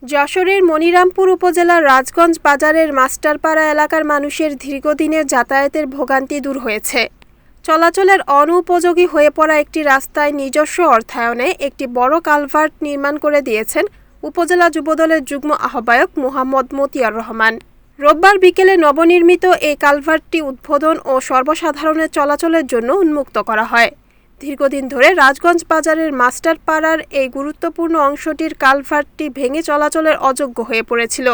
যশোরের মনিরামপুর উপজেলার রাজগঞ্জ বাজারের মাস্টারপাড়া এলাকার মানুষের দীর্ঘদিনের যাতায়াতের ভোগান্তি দূর হয়েছে। চলাচলের অনুপযোগী হয়ে পড়া একটি রাস্তায় নিজস্ব অর্থায়নে একটি বড় কালভার্ট নির্মাণ করে দিয়েছেন উপজেলা যুবদলের যুগ্ম আহ্বায়ক মোহাম্মদ মতিয়ার রহমান। রোববার বিকেলে নবনির্মিত এই কালভার্টটি উদ্বোধন ও সর্বসাধারণের চলাচলের জন্য উন্মুক্ত করা হয়। দীর্ঘদিন ধরে রাজগঞ্জ বাজারের মাস্টারপাড়ার এই গুরুত্বপূর্ণ অংশটির কালভার্টটি ভেঙে চলাচলের অযোগ্য হয়ে পড়েছিল।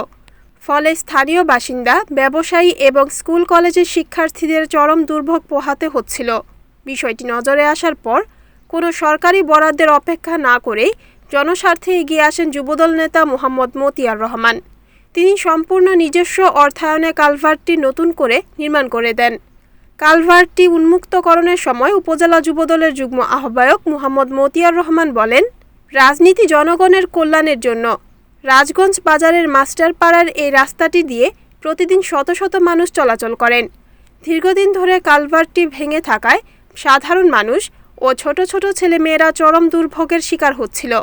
ফলে স্থানীয় বাসিন্দা, ব্যবসায়ী এবং স্কুল কলেজের শিক্ষার্থীদের চরম দুর্ভোগ পোহাতে হচ্ছিল। বিষয়টি নজরে আসার পর কোনো সরকারি বরাদ্দের অপেক্ষা না করেই জনস্বার্থে এগিয়ে আসেন যুবদল নেতা মোহাম্মদ মতিয়ার রহমান। তিনি সম্পূর্ণ নিজস্ব অর্থায়নে কালভার্টটি নতুন করে নির্মাণ করে দেন। কালভার্টটি উন্মুক্তকরণের সময় উপজেলা যুবদলের যুগ্ম আহ্বায়ক মোহাম্মদ মতিয়ার রহমান বলেন, রাজনীতি জনগণের কল্যাণের জন্য। রাজগঞ্জ বাজারের মাস্টারপাড়ার এই রাস্তাটি দিয়ে প্রতিদিন শত শত মানুষ চলাচল করেন। দীর্ঘদিন ধরে কালভার্টটি ভেঙে থাকায় সাধারণ মানুষ ও ছোট ছোট ছেলেমেয়েরা চরম দুর্ভোগের শিকার হচ্ছিল।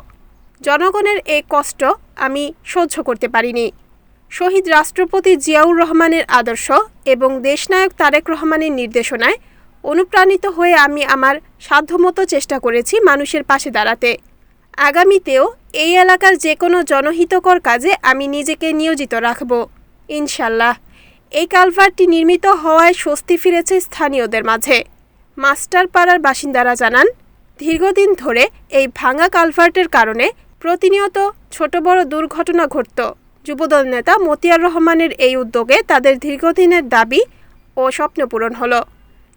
জনগণের এই কষ্ট আমি সহ্য করতে পারিনি। শহীদ রাষ্ট্রপতি জিয়াউর রহমানের আদর্শ এবং দেশনায়ক তারেক রহমানের নির্দেশনায় অনুপ্রাণিত হয়ে আমি আমার সাধ্যমতো চেষ্টা করেছি মানুষের পাশে দাঁড়াতে। আগামীতেও এই এলাকার যে কোনো জনহিতকর কাজে আমি নিজেকে নিয়োজিত রাখব, ইনশাল্লাহ। এই কালভার্টটি নির্মিত হওয়ায় স্বস্তি ফিরেছে স্থানীয়দের মাঝে। মাস্টারপাড়ার বাসিন্দারা জানান, দীর্ঘদিন ধরে এই ভাঙা কালভার্টের কারণে প্রতিনিয়ত ছোট বড় দুর্ঘটনা ঘটত। যুবদল নেতা মতিয়ার রহমানের এই উদ্যোগে তাদের দীর্ঘদিনের দাবি ও স্বপ্ন পূরণ হলো।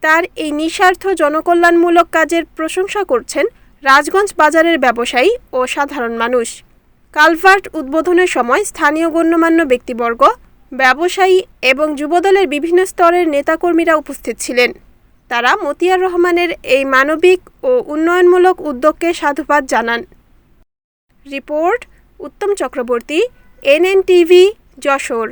তার এই নিঃস্বার্থ জনকল্যাণমূলক কাজের প্রশংসা করছেন রাজগঞ্জ বাজারের ব্যবসায়ী ও সাধারণ মানুষ। কালভার্ট উদ্বোধনের সময় স্থানীয় গণ্যমান্য ব্যক্তিবর্গ, ব্যবসায়ী এবং যুবদলের বিভিন্ন স্তরের নেতাকর্মীরা উপস্থিত ছিলেন। তারা মতিয়ার রহমানের এই মানবিক ও উন্নয়নমূলক উদ্যোগকে সাধুবাদ জানান। রিপোর্ট উত্তম চক্রবর্তী, NNTV, যশোর।